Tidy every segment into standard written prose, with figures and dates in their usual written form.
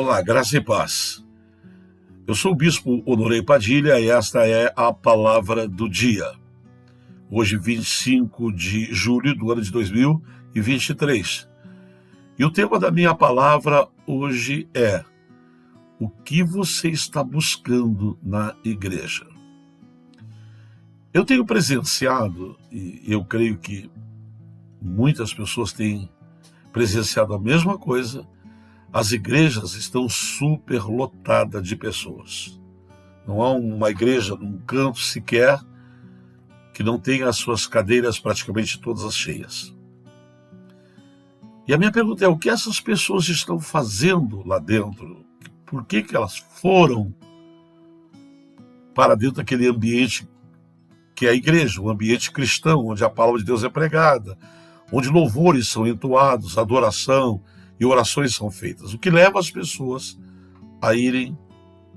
Olá, graça e paz. Eu sou o Bispo Honoré Padilha e esta é a Palavra do Dia. Hoje, 25 de julho do ano de 2023. E o tema da minha palavra hoje é: o que você está buscando na igreja? Eu tenho presenciado, e eu creio que muitas pessoas têm presenciado a mesma coisa. As igrejas estão superlotadas de pessoas. Não há uma igreja num canto sequer que não tenha as suas cadeiras praticamente todas cheias. E a minha pergunta é: o que essas pessoas estão fazendo lá dentro? Por que elas foram para dentro daquele ambiente que é a igreja, um ambiente cristão, onde a palavra de Deus é pregada, onde louvores são entoados, adoração e orações são feitas? O que leva as pessoas a irem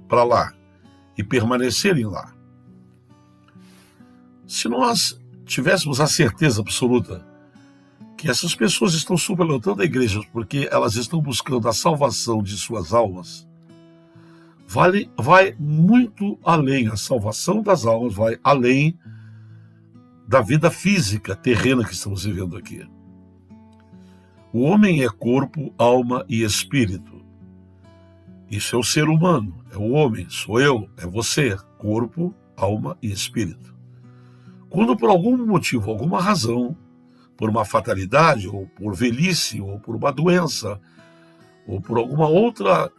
para lá e permanecerem lá? Se nós tivéssemos a certeza absoluta que essas pessoas estão superlotando a igreja porque elas estão buscando a salvação de suas almas, vai muito além. A salvação das almas vai além da vida física terrena que estamos vivendo aqui. O homem é corpo, alma e espírito. Isso é o ser humano, é o homem, sou eu, é você, corpo, alma e espírito. Quando por algum motivo, alguma razão, por uma fatalidade, ou por velhice, ou por uma doença, ou por alguma outra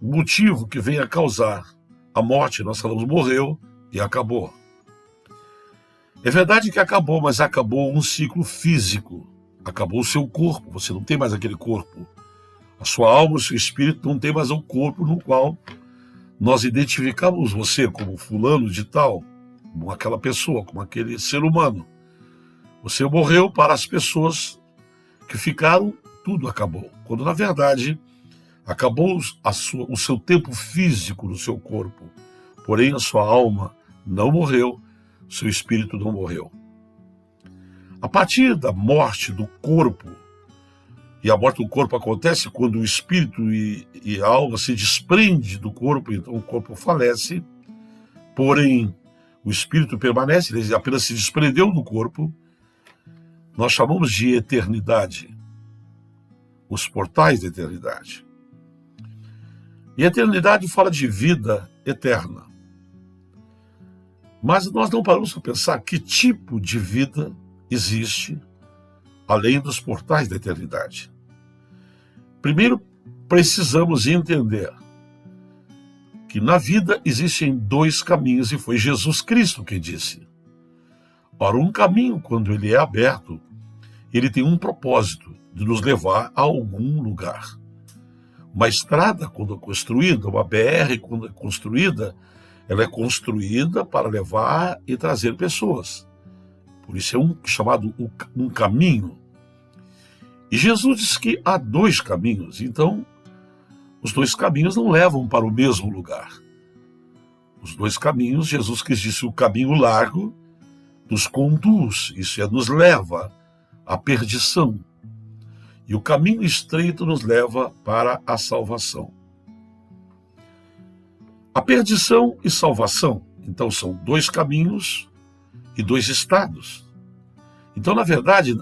motivo que venha causar a morte, nós falamos morreu e acabou. É verdade que acabou, mas acabou um ciclo físico. Acabou o seu corpo, você não tem mais aquele corpo. A sua alma, o seu espírito não tem mais um corpo no qual nós identificamos você como fulano de tal, como aquela pessoa, como aquele ser humano. Você morreu para as pessoas que ficaram, tudo acabou. Quando na verdade acabou o seu tempo físico no seu corpo, porém a sua alma não morreu, o seu espírito não morreu. A partir da morte do corpo, e a morte do corpo acontece quando o espírito e a alma se desprende do corpo, então o corpo falece, porém o espírito permanece, ele apenas se desprendeu do corpo. Nós chamamos de eternidade, os portais da eternidade. E a eternidade fala de vida eterna. Mas nós não paramos para pensar que tipo de vida existe além dos portais da eternidade. Primeiro, precisamos entender que na vida existem dois caminhos, e foi Jesus Cristo quem disse. Ora, um caminho, quando ele é aberto, ele tem um propósito de nos levar a algum lugar. Uma estrada, quando é construída, uma BR, quando é construída, ela é construída para levar e trazer pessoas. Por isso é chamado um caminho. E Jesus disse que há dois caminhos, então os dois caminhos não levam para o mesmo lugar. Os dois caminhos, Jesus disse, o caminho largo nos conduz, isso é, nos leva à perdição. E o caminho estreito nos leva para a salvação. A perdição e salvação, então, são dois caminhos e dois estados. Então, na verdade,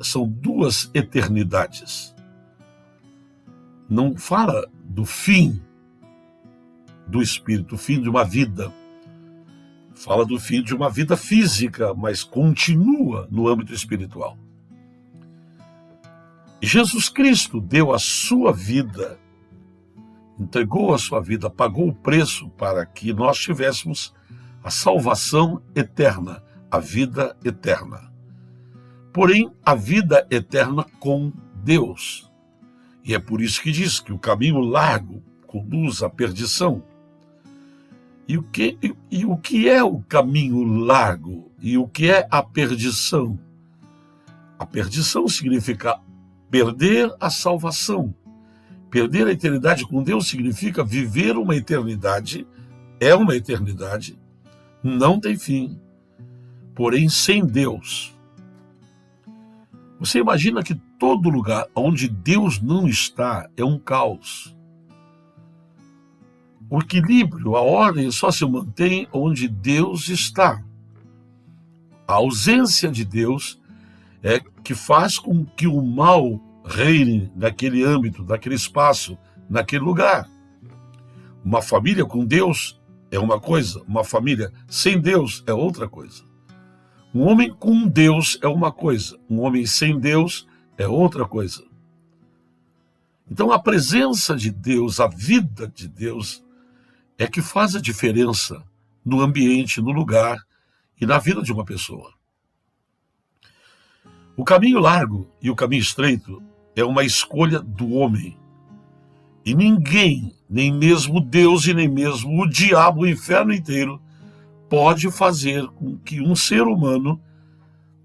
são duas eternidades. Não fala do fim do espírito, o fim de uma vida. Fala do fim de uma vida física, mas continua no âmbito espiritual. Jesus Cristo deu a sua vida, entregou a sua vida, pagou o preço para que nós tivéssemos a salvação eterna, a vida eterna. Porém, a vida eterna com Deus. E é por isso que diz que o caminho largo conduz à perdição. E o que é o caminho largo? E o que é a perdição? A perdição significa perder a salvação. Perder a eternidade com Deus significa viver uma eternidade, é uma eternidade, não tem fim, porém sem Deus. Você imagina que todo lugar onde Deus não está é um caos. O equilíbrio, a ordem só se mantém onde Deus está. A ausência de Deus é que faz com que o mal reine naquele âmbito, naquele espaço, naquele lugar. Uma família com Deus é uma coisa, uma família sem Deus é outra coisa. Um homem com Deus é uma coisa, um homem sem Deus é outra coisa. Então a presença de Deus, a vida de Deus, é que faz a diferença no ambiente, no lugar e na vida de uma pessoa. O caminho largo e o caminho estreito é uma escolha do homem. E ninguém, nem mesmo Deus e nem mesmo o diabo, o inferno inteiro, pode fazer com que um ser humano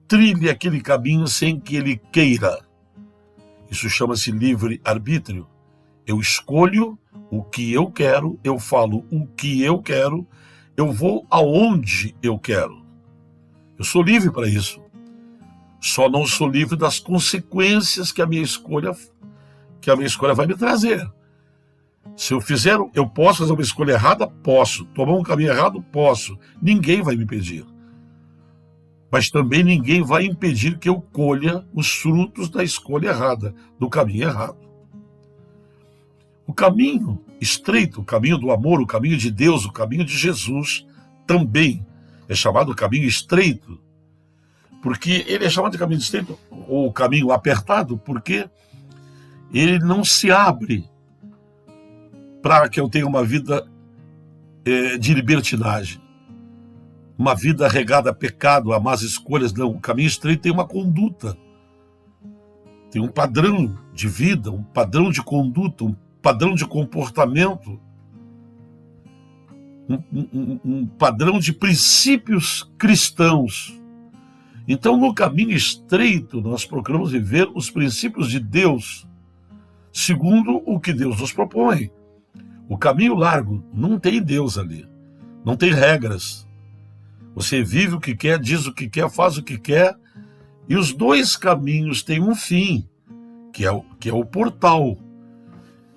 trilhe aquele caminho sem que ele queira. Isso chama-se livre-arbítrio. Eu escolho o que eu quero, eu falo o que eu quero, eu vou aonde eu quero. Eu sou livre para isso. Só não sou livre das consequências que a minha escolha vai me trazer. Se eu posso fazer uma escolha errada? Posso. Tomar um caminho errado? Posso. Ninguém vai me impedir. Mas também ninguém vai impedir que eu colha os frutos da escolha errada, do caminho errado. O caminho estreito, o caminho do amor, o caminho de Deus, o caminho de Jesus, também é chamado caminho estreito. Porque ele é chamado de caminho estreito, ou caminho apertado, porque ele não se abre para que eu tenha uma vida de libertinagem, uma vida regada a pecado, a más escolhas. Não, o caminho estreito tem uma conduta, tem um padrão de vida, um padrão de conduta, um padrão de comportamento, um padrão de princípios cristãos. Então, no caminho estreito, nós procuramos viver os princípios de Deus, segundo o que Deus nos propõe. O caminho largo não tem Deus ali, não tem regras. Você vive o que quer, diz o que quer, faz o que quer, e os dois caminhos têm um fim, que é o portal.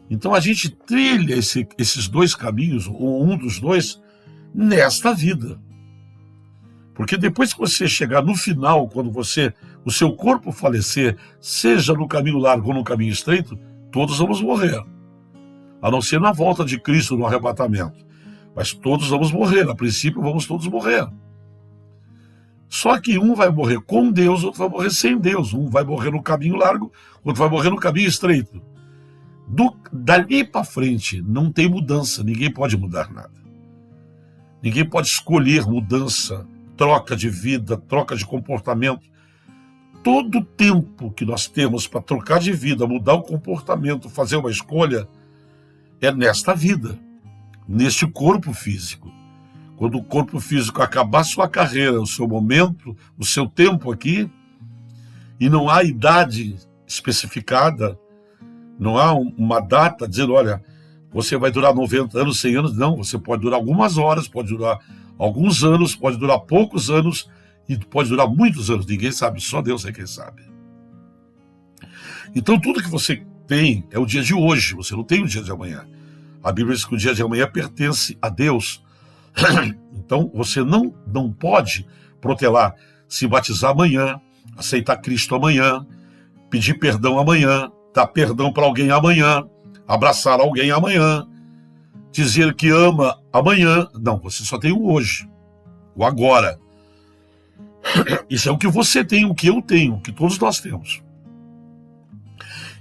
Então a gente trilha esses dois caminhos, ou um dos dois, nesta vida. Porque depois que você chegar no final, quando o seu corpo falecer, seja no caminho largo ou no caminho estreito, todos vamos morrer. A não ser na volta de Cristo, no arrebatamento. Mas todos vamos morrer, a princípio vamos todos morrer. Só que um vai morrer com Deus, outro vai morrer sem Deus. Um vai morrer no caminho largo, outro vai morrer no caminho estreito. Dali para frente não tem mudança, ninguém pode mudar nada. Ninguém pode escolher mudança, troca de vida, troca de comportamento. Todo o tempo que nós temos para trocar de vida, mudar o comportamento, fazer uma escolha, é nesta vida, neste corpo físico. Quando o corpo físico acabar sua carreira, o seu momento, o seu tempo aqui, e não há idade especificada, não há uma data dizendo, olha, você vai durar 90 anos, 100 anos. Não, você pode durar algumas horas, pode durar alguns anos, pode durar poucos anos e pode durar muitos anos. Ninguém sabe, só Deus é quem sabe. Então tudo que você tem é o dia de hoje, você não tem o dia de amanhã. A Bíblia diz que o dia de amanhã pertence a Deus. Então você não pode protelar, se batizar amanhã, aceitar Cristo amanhã, pedir perdão amanhã, dar perdão para alguém amanhã, abraçar alguém amanhã, dizer que ama amanhã. Não, você só tem o hoje, o agora. Isso é o que você tem, o que eu tenho, o que todos nós temos.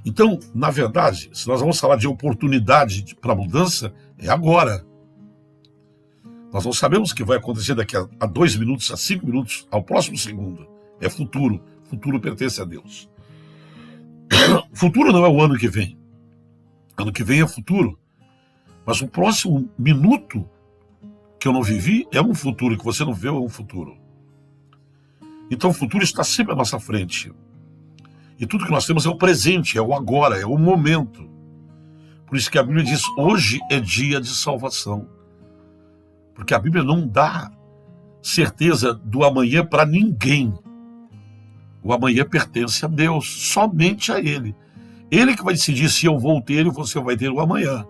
Então, na verdade, se nós vamos falar de oportunidade para mudança, é agora. Nós não sabemos o que vai acontecer daqui a 2 minutos, a 5 minutos, ao próximo segundo. É futuro. Futuro pertence a Deus. Futuro não é o ano que vem. Ano que vem é futuro. Mas o próximo minuto que eu não vivi é um futuro, que você não vê é um futuro. Então o futuro está sempre à nossa frente. E tudo que nós temos é o presente, é o agora, é o momento. Por isso que a Bíblia diz, hoje é dia de salvação. Porque a Bíblia não dá certeza do amanhã para ninguém. O amanhã pertence a Deus, somente a Ele. Ele que vai decidir se eu vou ter e você vai ter o amanhã.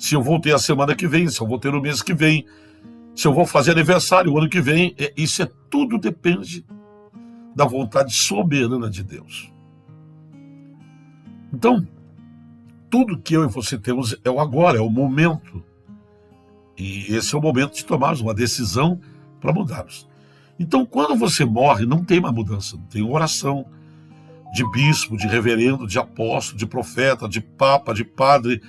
se eu vou ter a semana que vem, se eu vou ter o mês que vem, se eu vou fazer aniversário o ano que vem. Isso tudo depende da vontade soberana de Deus. Então, tudo que eu e você temos é o agora, é o momento. E esse é o momento de tomarmos uma decisão para mudarmos. Então, quando você morre, não tem mais mudança, não tem oração de bispo, de reverendo, de apóstolo, de profeta, de papa, de padre,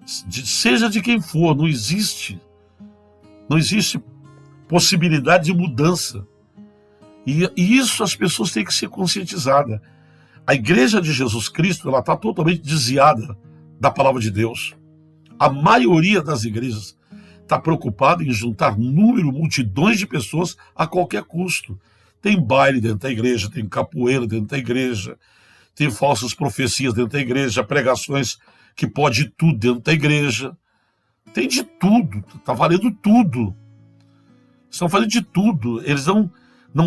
seja de quem for, não existe possibilidade de mudança. E isso as pessoas têm que ser conscientizadas. A igreja de Jesus Cristo, ela está totalmente desviada da palavra de Deus. A maioria das igrejas está preocupada em juntar multidões de pessoas a qualquer custo. Tem baile dentro da igreja, tem capoeira dentro da igreja, tem falsas profecias dentro da igreja, pregações que pode tudo dentro da igreja. Tem de tudo, está valendo tudo. Estão fazendo de tudo. Eles não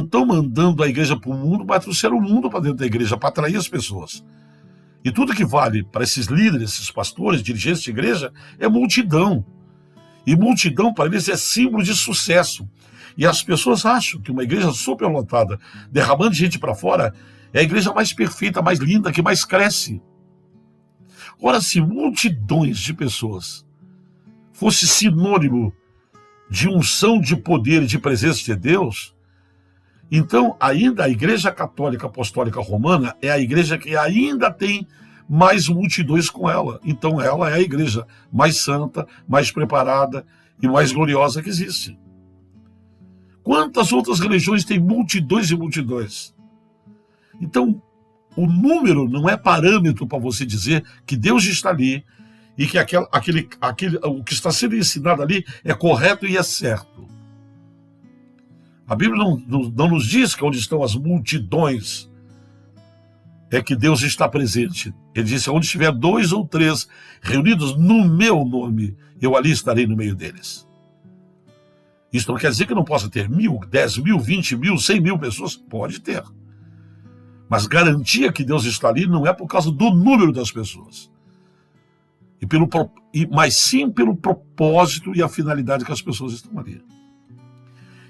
estão mandando a igreja para o mundo, mas trouxeram o mundo para dentro da igreja, para atrair as pessoas. E tudo que vale para esses líderes, esses pastores, dirigentes de igreja, é multidão. E multidão, para eles, é símbolo de sucesso. E as pessoas acham que uma igreja superlotada, derramando gente para fora, é a igreja mais perfeita, mais linda, que mais cresce. Ora, se multidões de pessoas fosse sinônimo de unção, de poder e de presença de Deus, então ainda a Igreja Católica Apostólica Romana é a igreja que ainda tem mais multidões com ela. Então ela é a igreja mais santa, mais preparada e mais gloriosa que existe. Quantas outras religiões têm multidões e multidões? Então, o número não é parâmetro para você dizer que Deus está ali e que o que está sendo ensinado ali é correto e é certo. A Bíblia não nos diz que onde estão as multidões é que Deus está presente. Ele disse, onde estiver 2 ou 3 reunidos no meu nome, eu ali estarei no meio deles. Isso não quer dizer que não possa ter 1.000, 10.000, 20.000, 100.000 pessoas. Pode ter. Mas garantia que Deus está ali não é por causa do número das pessoas. Mas sim pelo propósito e a finalidade que as pessoas estão ali.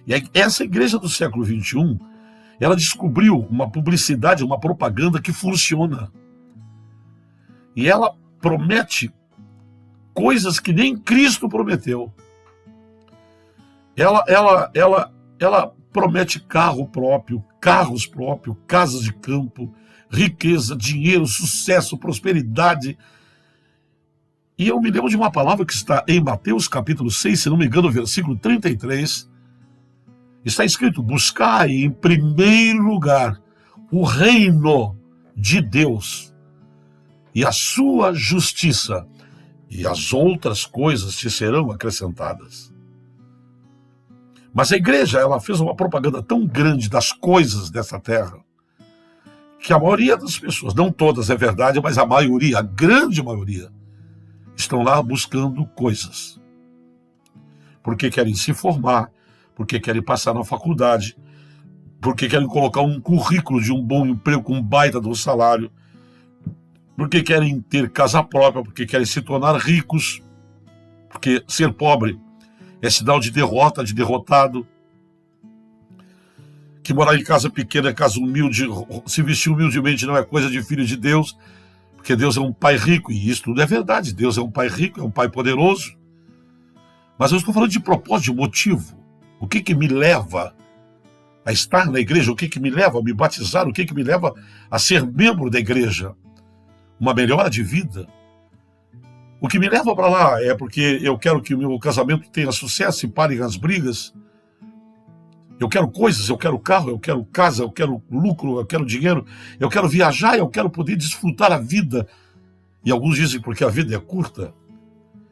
E essa igreja do século XXI, ela descobriu uma publicidade, uma propaganda que funciona. E ela promete coisas que nem Cristo prometeu. Ela promete carro próprio, carros próprios, casas de campo, riqueza, dinheiro, sucesso, prosperidade. E eu me lembro de uma palavra que está em Mateus capítulo 6, se não me engano, versículo 33, está escrito, buscai em primeiro lugar o reino de Deus e a sua justiça, e as outras coisas te serão acrescentadas. Mas a igreja, ela fez uma propaganda tão grande das coisas dessa terra, que a maioria das pessoas, não todas é verdade, mas a maioria, a grande maioria, estão lá buscando coisas. Porque querem se formar, porque querem passar na faculdade, porque querem colocar um currículo de um bom emprego com um baita de um salário, porque querem ter casa própria, porque querem se tornar ricos, porque ser pobre é sinal de derrota, de derrotado, que morar em casa pequena é casa humilde, se vestir humildemente não é coisa de filho de Deus, porque Deus é um pai rico, e isso tudo é verdade, Deus é um pai rico, é um pai poderoso. Mas eu estou falando de propósito, de motivo. O que me leva a estar na igreja? O que me leva a me batizar? O que me leva a ser membro da igreja? Uma melhora de vida. O que me leva para lá é porque eu quero que o meu casamento tenha sucesso e parem as brigas. Eu quero coisas, eu quero carro, eu quero casa, eu quero lucro, eu quero dinheiro, eu quero viajar, eu quero poder desfrutar a vida. E alguns dizem porque a vida é curta.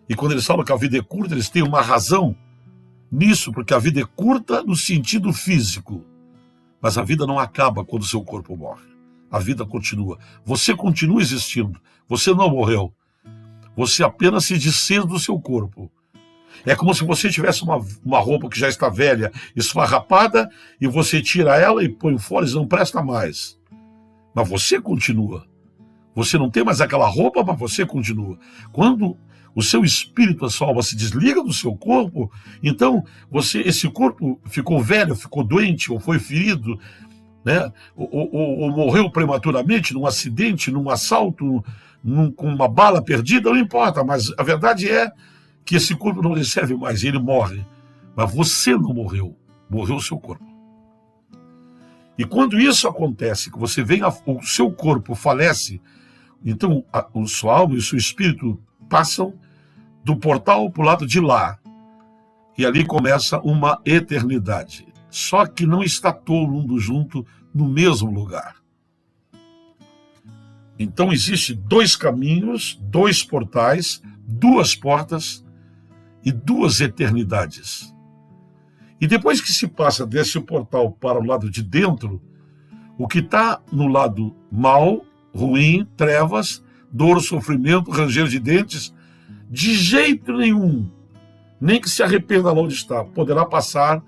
E quando eles falam que a vida é curta, eles têm uma razão nisso, porque a vida é curta no sentido físico. Mas a vida não acaba quando o seu corpo morre. A vida continua. Você continua existindo. Você não morreu. Você apenas se desfez do seu corpo. É como se você tivesse uma roupa que já está velha, esfarrapada, e você tira ela e põe fora e não presta mais. Mas você continua. Você não tem mais aquela roupa, mas você continua. Quando o seu espírito, a sua alma se desliga do seu corpo, então esse corpo ficou velho, ficou doente, ou foi ferido, né? ou morreu prematuramente num acidente, num assalto, com uma bala perdida, não importa, mas a verdade é que esse corpo não lhe serve mais, ele morre. Mas você não morreu, morreu o seu corpo. E quando isso acontece, que você vem, o seu corpo falece, então a sua alma e o seu espírito passam do portal para o lado de lá. E ali começa uma eternidade. Só que não está todo mundo junto no mesmo lugar. Então existem 2 caminhos, 2 portais, 2 portas e 2 eternidades. E depois que se passa desse portal para o lado de dentro, o que está no lado mal, ruim, trevas, dor, sofrimento, ranger de dentes, de jeito nenhum, nem que se arrependa lá onde está, poderá passar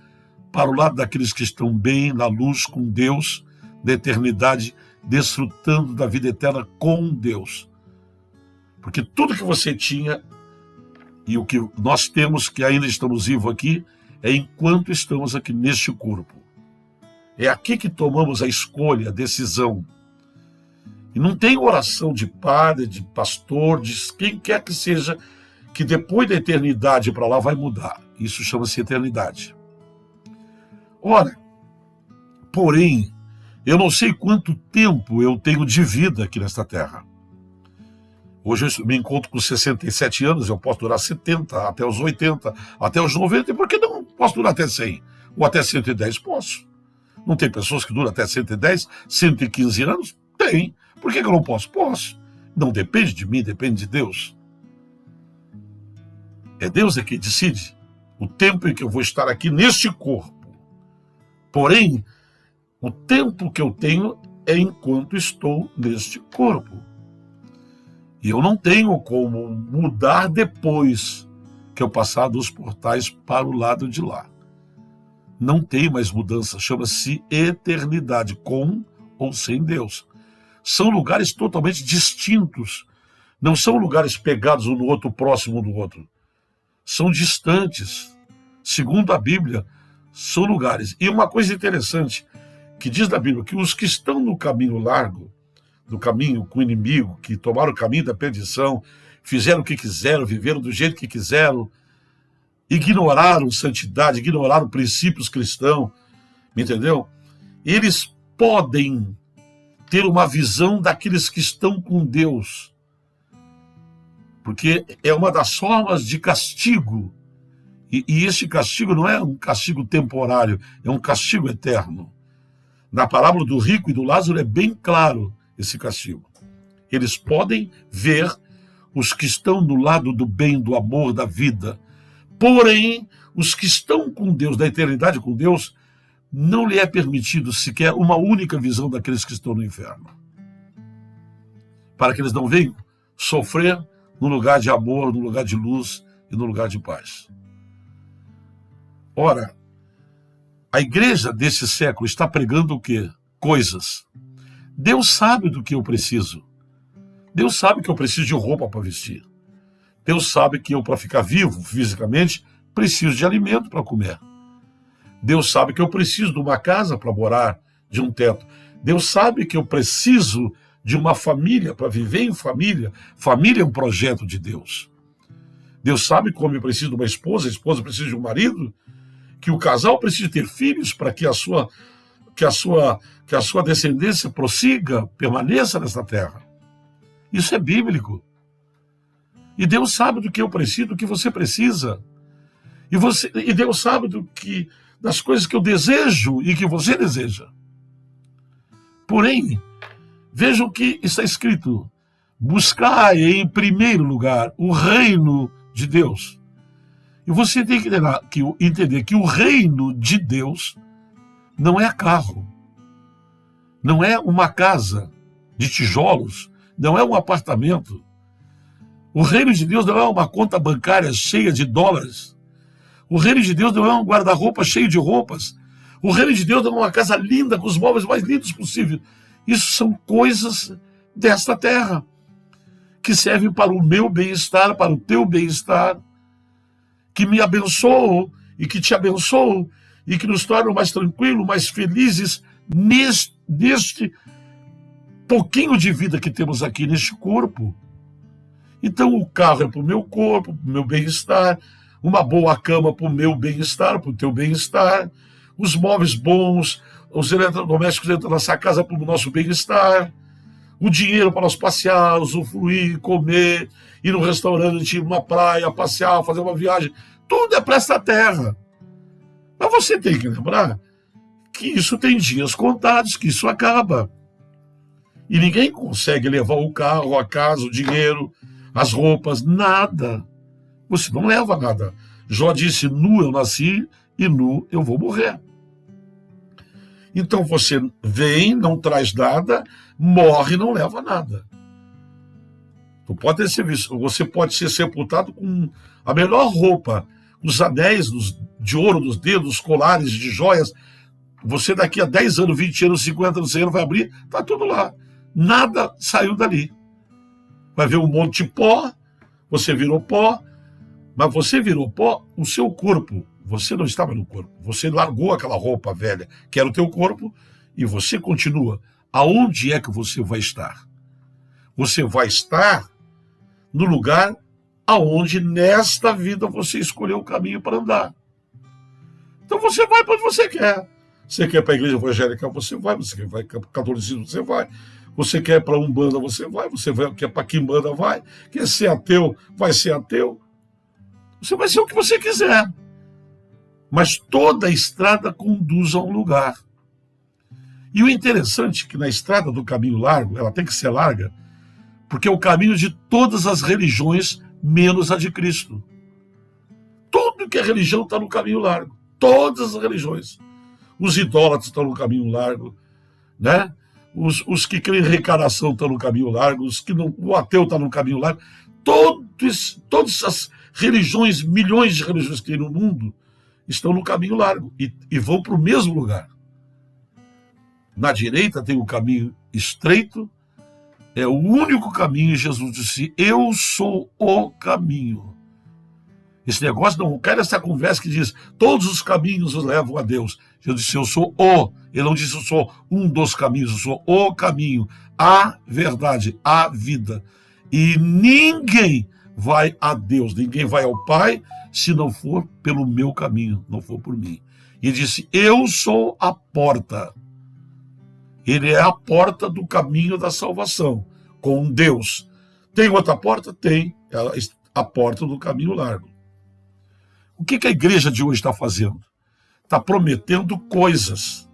para o lado daqueles que estão bem, na luz, com Deus, da eternidade, desfrutando da vida eterna com Deus. Porque tudo que você tinha e o que nós temos, que ainda estamos vivos aqui, é enquanto estamos aqui neste corpo. É aqui que tomamos a escolha, a decisão. E não tem oração de padre, de pastor, de quem quer que seja, que depois da eternidade para lá vai mudar. Isso chama-se eternidade. Ora, porém, eu não sei quanto tempo eu tenho de vida aqui nesta terra. Hoje eu me encontro com 67 anos, eu posso durar 70, até os 80, até os 90, e por que não posso durar até 100? Ou até 110? Posso. Não tem pessoas que duram até 110, 115 anos? Tem. Por que eu não posso? Posso. Não depende de mim, depende de Deus. É Deus que decide o tempo em que eu vou estar aqui neste corpo. Porém, o tempo que eu tenho é enquanto estou neste corpo. E eu não tenho como mudar depois que eu passar dos portais para o lado de lá. Não tem mais mudança, chama-se eternidade, com ou sem Deus. São lugares totalmente distintos. Não são lugares pegados um no outro, próximo um do outro. São distantes. Segundo a Bíblia, são lugares. E uma coisa interessante, que diz na Bíblia, que os que estão no caminho largo, do caminho com o inimigo, que tomaram o caminho da perdição, fizeram o que quiseram, viveram do jeito que quiseram, ignoraram santidade, ignoraram princípios cristãos, me entendeu? Eles podem ter uma visão daqueles que estão com Deus, porque é uma das formas de castigo, e esse castigo não é um castigo temporário, é um castigo eterno. Na parábola do rico e do Lázaro é bem claro esse castigo. Eles podem ver os que estão no lado do bem, do amor, da vida. Porém, os que estão com Deus, da eternidade com Deus, não lhe é permitido sequer uma única visão daqueles que estão no inferno. Para que eles não venham sofrer no lugar de amor, no lugar de luz e no lugar de paz. Ora, a igreja desse século está pregando o quê? Coisas. Deus sabe do que eu preciso. Deus sabe que eu preciso de roupa para vestir. Deus sabe que eu, para ficar vivo fisicamente, preciso de alimento para comer. Deus sabe que eu preciso de uma casa para morar, de um teto. Deus sabe que eu preciso de uma família para viver em família. Família é um projeto de Deus. Deus sabe como eu preciso de uma esposa, a esposa precisa de um marido, que o casal precisa ter filhos para que a sua descendência prossiga, permaneça nesta terra. Isso é bíblico. E Deus sabe do que eu preciso, do que você precisa. E Deus sabe das coisas que eu desejo e que você deseja. Porém, veja o que está escrito. Buscai em primeiro lugar o reino de Deus. E você tem que entender que o reino de Deus não é carro, não é uma casa de tijolos, não é um apartamento. O reino de Deus não é uma conta bancária cheia de dólares. O reino de Deus não é um guarda-roupa cheio de roupas. O reino de Deus não é uma casa linda com os móveis mais lindos possíveis. Isso são coisas desta terra, que servem para o meu bem-estar, para o teu bem-estar, que me abençoam e que te abençoam e que nos tornam mais tranquilos, mais felizes neste pouquinho de vida que temos aqui neste corpo. Então o carro é para o meu corpo, para o meu bem-estar, uma boa cama para o meu bem-estar, para o teu bem-estar, os móveis bons, os eletrodomésticos dentro da nossa casa para o nosso bem-estar, o dinheiro para nós passear, usufruir, comer, ir num restaurante, ir numa praia, passear, fazer uma viagem, tudo é para esta terra. Mas você tem que lembrar que isso tem dias contados, que isso acaba. E ninguém consegue levar o carro, a casa, o dinheiro, as roupas, nada. Você não leva nada. Jó disse, nu eu nasci e nu eu vou morrer. Então você vem, não traz nada, morre e não leva nada. Você pode ser sepultado com a melhor roupa, os anéis de ouro nos dedos, colares de joias. Você daqui a 10 anos, 20 anos, 50 anos, 100 anos vai abrir, está tudo lá. Nada saiu dali. Vai ver um monte de pó, você virou pó, mas você virou pó, o seu corpo, você não estava no corpo. Você largou aquela roupa velha, que era o teu corpo, e você continua. Aonde é que você vai estar? Você vai estar no lugar aonde nesta vida você escolheu o caminho para andar. Então você vai para onde você quer. Você quer para a igreja evangélica, você vai. Você quer para o catolicismo, você vai. Você quer para Umbanda, você vai. Você quer para Quimbanda, vai. Quer ser ateu, vai ser ateu. Você vai ser o que você quiser. Mas toda a estrada conduz a um lugar. E o interessante é que na estrada do caminho largo, ela tem que ser larga, porque é o caminho de todas as religiões, menos a de Cristo. Tudo que é religião está no caminho largo. Todas as religiões. Os idólatras estão no caminho largo, né? Os que creem em reencarnação estão no caminho largo, o ateu está no caminho largo. Todas as religiões, milhões de religiões que tem no mundo, estão no caminho largo e vão para o mesmo lugar. Na direita tem o caminho estreito, é o único caminho, e Jesus disse, eu sou o caminho. Esse negócio não quer essa conversa que diz, todos os caminhos os levam a Deus. Jesus disse, eu sou o. Ele não disse, eu sou um dos caminhos, eu sou o caminho, a verdade, a vida. E ninguém vai a Deus, ninguém vai ao Pai, se não for pelo meu caminho, não for por mim. E ele disse, eu sou a porta. Ele é a porta do caminho da salvação, com Deus. Tem outra porta? Tem. A porta do caminho largo. O que a igreja de hoje está fazendo? Está prometendo coisas.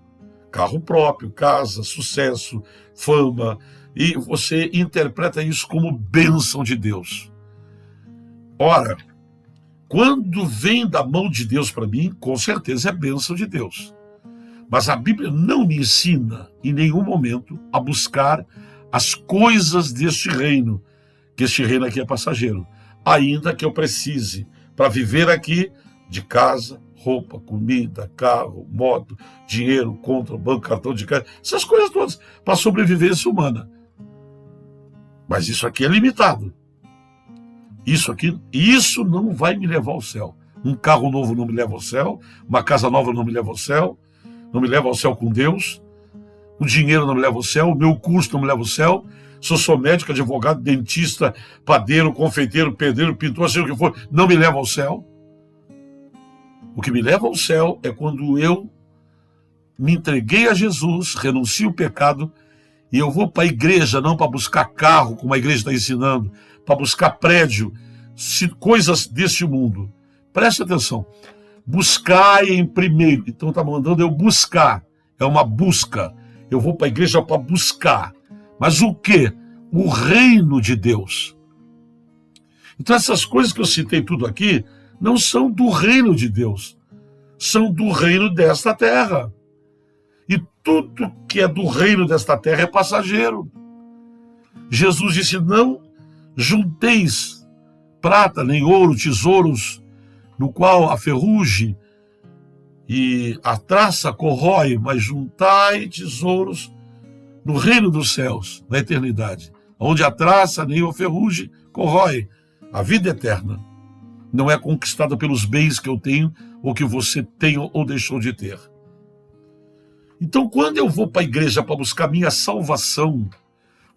Carro próprio, casa, sucesso, fama. E você interpreta isso como bênção de Deus. Ora, quando vem da mão de Deus para mim, com certeza é bênção de Deus. Mas a Bíblia não me ensina, em nenhum momento, a buscar as coisas deste reino, que este reino aqui é passageiro, ainda que eu precise, para viver aqui, de casa, roupa, comida, carro, moto, dinheiro, conta, banco, cartão de crédito, essas coisas todas, para a sobrevivência humana. Mas isso aqui é limitado. Isso não vai me levar ao céu. Um carro novo não me leva ao céu, uma casa nova não me leva ao céu, não me leva ao céu com Deus, o dinheiro não me leva ao céu, o meu curso não me leva ao céu, sou médico, advogado, dentista, padeiro, confeiteiro, pedreiro, pintor, seja o que for, não me leva ao céu. O que me leva ao céu é quando eu me entreguei a Jesus, renuncio o pecado, e eu vou para a igreja, não para buscar carro, como a igreja está ensinando, para buscar prédio, coisas deste mundo. Preste atenção. Buscai em primeiro. Então está mandando eu buscar. É uma busca. Eu vou para a igreja para buscar. Mas o quê? O reino de Deus. Então essas coisas que eu citei tudo aqui não são do reino de Deus. São do reino desta terra. E tudo que é do reino desta terra é passageiro. Jesus disse, não junteis prata nem ouro, tesouros, no qual a ferrugem e a traça corrói, mas juntai tesouros no reino dos céus, na eternidade, onde a traça nem o ferrugem corrói. A vida eterna não é conquistada pelos bens que eu tenho ou que você tem ou deixou de ter. Então, quando eu vou para a igreja para buscar minha salvação,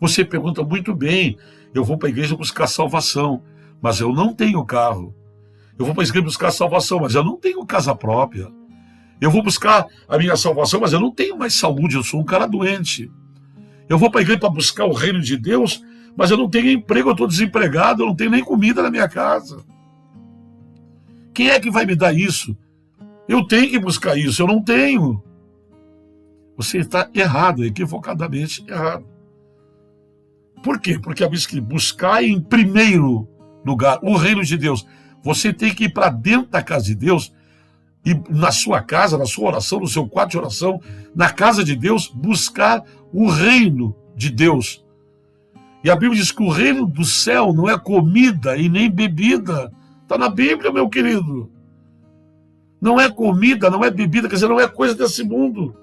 você pergunta muito bem, eu vou para a igreja buscar salvação, mas eu não tenho carro. Eu vou para a igreja buscar salvação, mas eu não tenho casa própria. Eu vou buscar a minha salvação, mas eu não tenho mais saúde, eu sou um cara doente. Eu vou para a igreja para buscar o reino de Deus, mas eu não tenho emprego, eu estou desempregado, eu não tenho nem comida na minha casa. Quem é que vai me dar isso? Eu tenho que buscar isso, eu não tenho. Você está errado, equivocadamente errado. Por quê? Porque a Bíblia diz que buscar em primeiro lugar o reino de Deus. Você tem que ir para dentro da casa de Deus, e na sua casa, na sua oração, no seu quarto de oração, na casa de Deus, buscar o reino de Deus. E a Bíblia diz que o reino do céu não é comida e nem bebida. Está na Bíblia, meu querido. Não é comida, não é bebida, quer dizer, não é coisa desse mundo.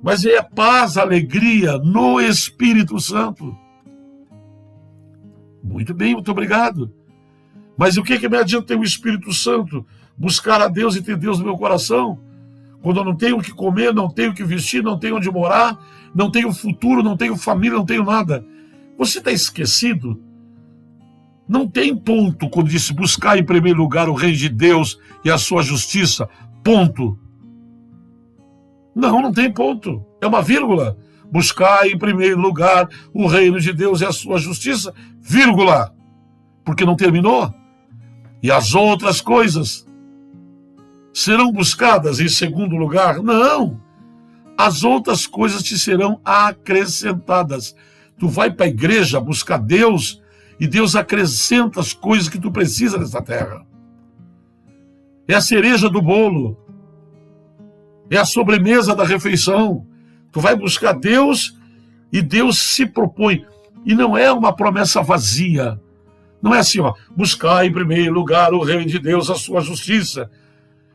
Mas é paz, alegria no Espírito Santo. Muito bem, muito obrigado. Mas o que me adianta ter o Espírito Santo? Buscar a Deus e ter Deus no meu coração? Quando eu não tenho o que comer, não tenho o que vestir, não tenho onde morar, não tenho futuro, não tenho família, não tenho nada. Você está esquecido? Não tem ponto quando disse buscar em primeiro lugar o reino de Deus e a sua justiça. Ponto. Não tem ponto. É uma vírgula. Buscar em primeiro lugar o reino de Deus e a sua justiça, vírgula. Porque não terminou. E as outras coisas serão buscadas em segundo lugar? Não. As outras coisas te serão acrescentadas. Tu vai para a igreja buscar Deus e Deus acrescenta as coisas que tu precisa nessa terra. É a cereja do bolo. É a sobremesa da refeição. Tu vai buscar Deus e Deus se propõe. E não é uma promessa vazia. Não é assim, buscar em primeiro lugar o reino de Deus, a sua justiça.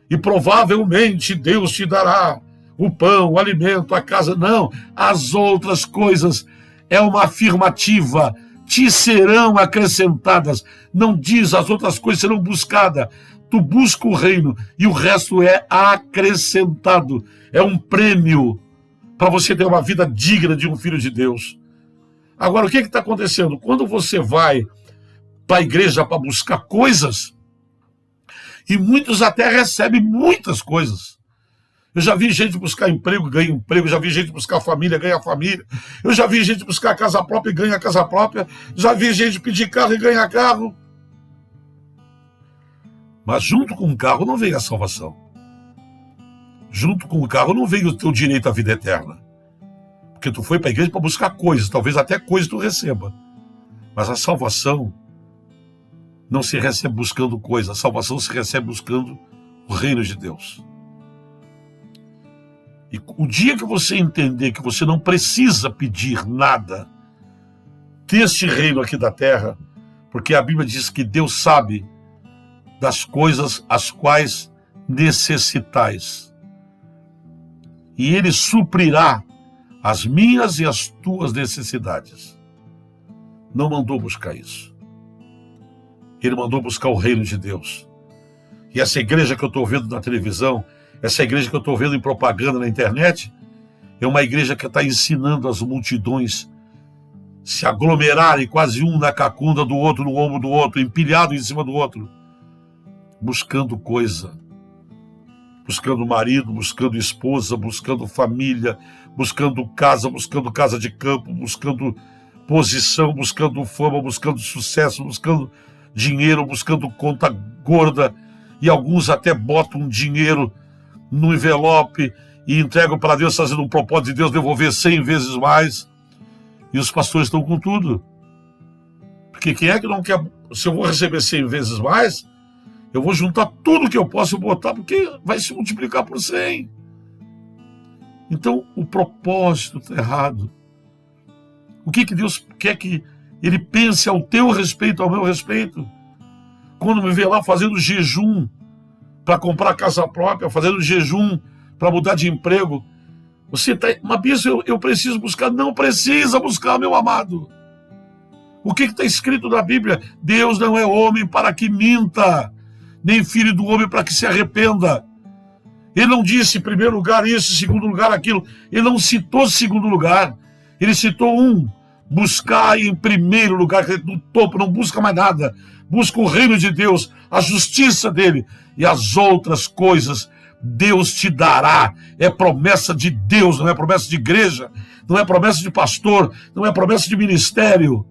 E provavelmente Deus te dará o pão, o alimento, a casa. Não, as outras coisas é uma afirmativa. Te serão acrescentadas. Não diz as outras coisas serão buscadas. Tu busca o reino e o resto é acrescentado. É um prêmio para você ter uma vida digna de um filho de Deus. Agora, o que está acontecendo? Quando você vai para a igreja para buscar coisas, e muitos até recebem muitas coisas. Eu já vi gente buscar emprego, ganha emprego. Já vi gente buscar família, ganha família. Eu já vi gente buscar casa própria e ganha casa própria. Já vi gente pedir carro e ganhar carro. Mas junto com o carro não veio a salvação. Junto com o carro não veio o teu direito à vida eterna. Porque tu foi para a igreja para buscar coisas, talvez até coisas tu receba. Mas a salvação não se recebe buscando coisas, a salvação se recebe buscando o reino de Deus. E o dia que você entender que você não precisa pedir nada deste reino aqui da terra, porque a Bíblia diz que Deus sabe das coisas as quais necessitais. E Ele suprirá as minhas e as tuas necessidades. Não mandou buscar isso. Ele mandou buscar o reino de Deus. E essa igreja que eu estou vendo na televisão, essa igreja que eu estou vendo em propaganda na internet, é uma igreja que está ensinando as multidões se aglomerarem, quase um na cacunda do outro, no ombro do outro, empilhado em cima do outro, buscando coisa, buscando marido, buscando esposa, buscando família, buscando casa de campo, buscando posição, buscando fama, buscando sucesso, buscando dinheiro, buscando conta gorda, e alguns até botam dinheiro no envelope e entregam para Deus, fazendo um propósito de Deus devolver 100 vezes mais, e os pastores estão com tudo. Porque quem é que não quer? Se eu vou receber 100 vezes mais, eu vou juntar tudo que eu posso botar, porque vai se multiplicar por 100. Então, o propósito está errado. O que Deus quer que Ele pense ao teu respeito, ao meu respeito? Quando me vê lá fazendo jejum para comprar casa própria, fazendo jejum para mudar de emprego, você está... Mas, bispo, eu preciso buscar. Não precisa buscar, meu amado. O que está escrito na Bíblia? Deus não é homem para que minta, nem filho do homem para que se arrependa. Ele não disse em primeiro lugar isso, em segundo lugar aquilo. Ele não citou segundo lugar. Ele citou buscar em primeiro lugar, no topo, não busca mais nada. Busca o reino de Deus, a justiça dele, e as outras coisas Deus te dará. É promessa de Deus, não é promessa de igreja, não é promessa de pastor, não é promessa de ministério.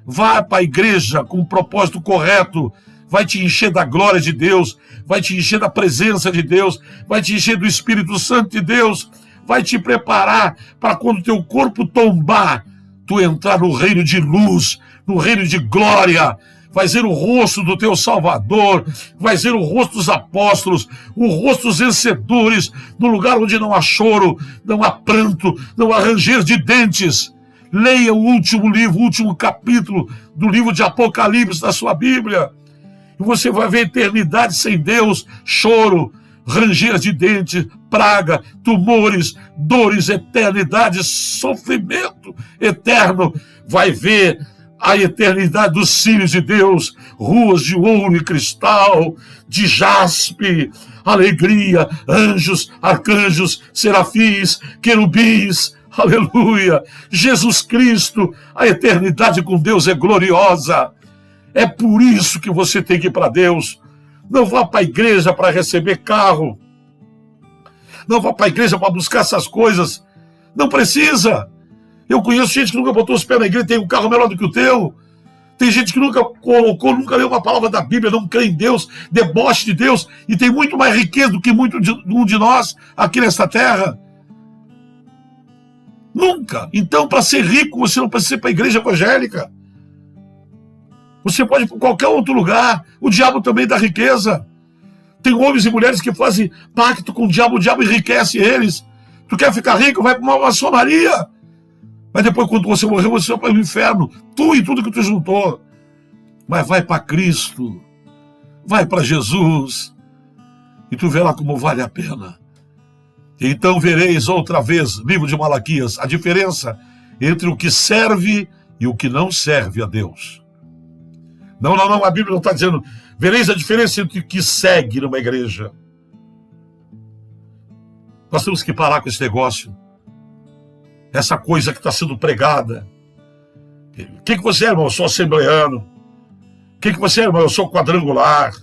Vá para a igreja com o propósito correto, vai te encher da glória de Deus, vai te encher da presença de Deus, vai te encher do Espírito Santo de Deus, vai te preparar para quando teu corpo tombar, tu entrar no reino de luz, no reino de glória. Vai ser o rosto do teu Salvador, vai ser o rosto dos apóstolos, o rosto dos vencedores, no lugar onde não há choro, não há pranto, não há ranger de dentes. Leia o último livro, o último capítulo do livro de Apocalipse da sua Bíblia, e você vai ver eternidade sem Deus, choro, ranger de dentes, praga, tumores, dores, eternidade, sofrimento eterno. Vai ver a eternidade dos filhos de Deus, ruas de ouro e cristal, de jaspe, alegria, anjos, arcanjos, serafins, querubins, aleluia. Jesus Cristo, a eternidade com Deus é gloriosa. É por isso que você tem que ir para Deus. Não vá para a igreja para receber carro. Não vá para a igreja para buscar essas coisas. Não precisa. Eu conheço gente que nunca botou os pés na igreja, tem um carro melhor do que o teu. Tem gente que nunca colocou, nunca leu uma palavra da Bíblia, não crê em Deus, deboche de Deus, e tem muito mais riqueza do que um de nós aqui nesta terra. Nunca. Então, para ser rico, você não precisa ir para a igreja evangélica. Você pode ir para qualquer outro lugar. O diabo também dá riqueza. Tem homens e mulheres que fazem pacto com o diabo enriquece eles. Tu quer ficar rico? Vai para uma maçonaria. Mas depois, quando você morrer, você vai para o inferno. Tu e tudo que tu juntou. Mas vai para Cristo. Vai para Jesus. E tu verá como vale a pena. Então vereis outra vez, livro de Malaquias, a diferença entre o que serve e o que não serve a Deus. Não, a Bíblia não está dizendo, vereis a diferença entre o que segue numa igreja. Nós temos que parar com esse negócio. Essa coisa que está sendo pregada. O que você é, irmão? Eu sou assembleano. O que você é, irmão? Eu sou quadrangular.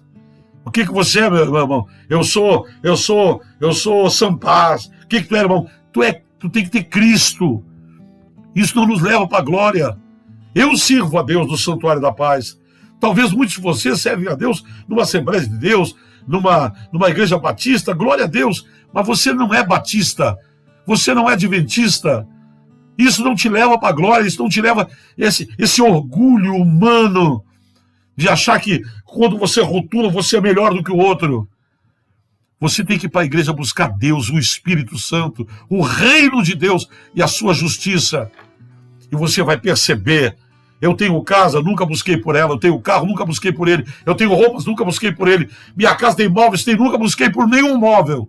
O que você é, meu irmão? Eu sou Sampaz. O que tu é, irmão? Tu tem que ter Cristo. Isso não nos leva para a glória. Eu sirvo a Deus no Santuário da Paz. Talvez muitos de vocês servem a Deus numa Assembleia de Deus, numa igreja batista, glória a Deus, mas você não é batista, você não é adventista. Isso não te leva para a glória, isso não te leva esse orgulho humano de achar que quando você rotula, você é melhor do que o outro. Você tem que ir para a igreja buscar Deus, o Espírito Santo, o reino de Deus e a sua justiça. E você vai perceber, eu tenho casa, nunca busquei por ela, eu tenho carro, nunca busquei por ele, eu tenho roupas, nunca busquei por ele, minha casa tem móveis, nunca busquei por nenhum móvel.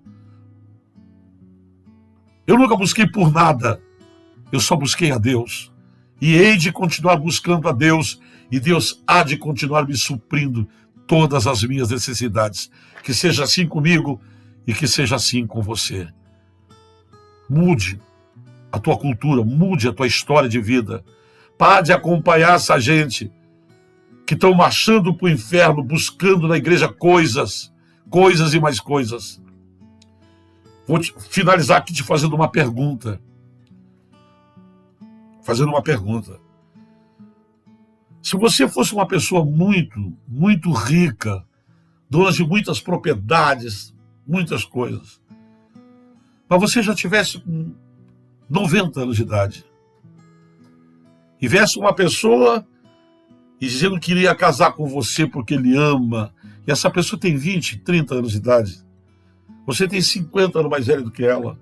Eu nunca busquei por nada, eu só busquei a Deus. E hei de continuar buscando a Deus, e Deus há de continuar me suprindo todas as minhas necessidades. Que seja assim comigo e que seja assim com você. Mude a tua cultura, mude a tua história de vida. Pare de acompanhar essa gente que estão marchando para o inferno, buscando na igreja coisas e mais coisas. Vou finalizar aqui te fazendo uma pergunta. Se você fosse uma pessoa muito, muito rica, dona de muitas propriedades, muitas coisas, mas você já tivesse 90 anos de idade, e viesse uma pessoa e dizendo que iria casar com você porque ele ama, e essa pessoa tem 20, 30 anos de idade, você tem 50 anos mais velho do que ela,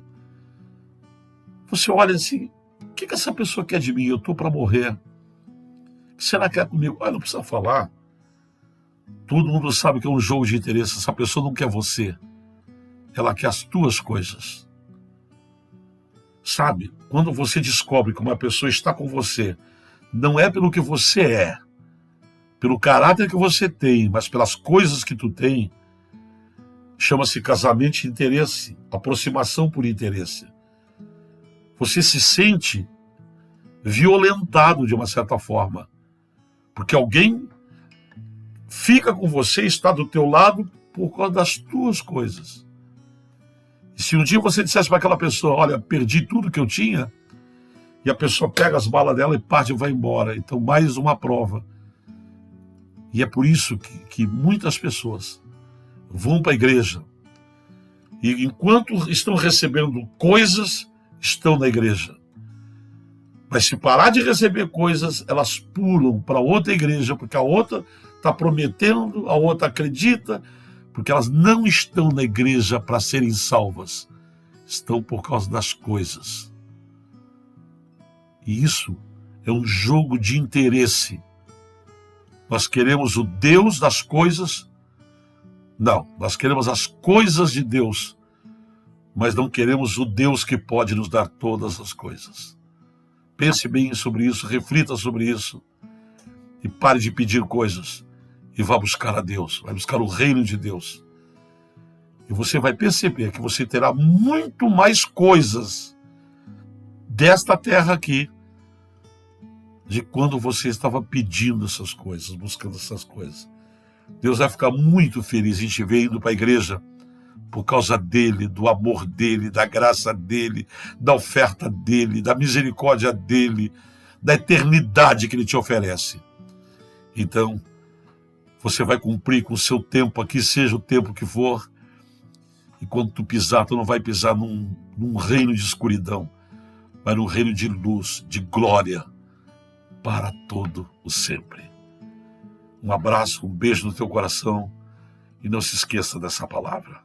você olha assim, o que essa pessoa quer de mim? Eu estou para morrer. O que será que é comigo? Não precisa falar. Todo mundo sabe que é um jogo de interesse. Essa pessoa não quer você. Ela quer as tuas coisas. Sabe? Quando você descobre que uma pessoa está com você, não é pelo que você é, pelo caráter que você tem, mas pelas coisas que tu tem, chama-se casamento de interesse, aproximação por interesse. Você se sente violentado de uma certa forma, porque alguém fica com você, está do teu lado por causa das tuas coisas. E se um dia você dissesse para aquela pessoa, olha, perdi tudo que eu tinha, e a pessoa pega as balas dela e parte e vai embora. Então, mais uma prova. E é por isso que muitas pessoas vão para a igreja e enquanto estão recebendo coisas, estão na igreja. Mas se parar de receber coisas, elas pulam para outra igreja, porque a outra está prometendo, a outra acredita, porque elas não estão na igreja para serem salvas. Estão por causa das coisas. E isso é um jogo de interesse. Nós queremos o Deus das coisas? Não, nós queremos as coisas de Deus, mas não queremos o Deus que pode nos dar todas as coisas. Pense bem sobre isso, reflita sobre isso e pare de pedir coisas e vá buscar a Deus, vai buscar o reino de Deus. E você vai perceber que você terá muito mais coisas desta terra aqui de quando você estava pedindo essas coisas, buscando essas coisas. Deus vai ficar muito feliz em te ver indo para a igreja por causa dele, do amor dele, da graça dele, da oferta dele, da misericórdia dele, da eternidade que ele te oferece. Então, você vai cumprir com o seu tempo aqui, seja o tempo que for, e quando tu pisar, tu não vai pisar num reino de escuridão, mas num reino de luz, de glória, para todo o sempre. Um abraço, um beijo no teu coração, e não se esqueça dessa palavra.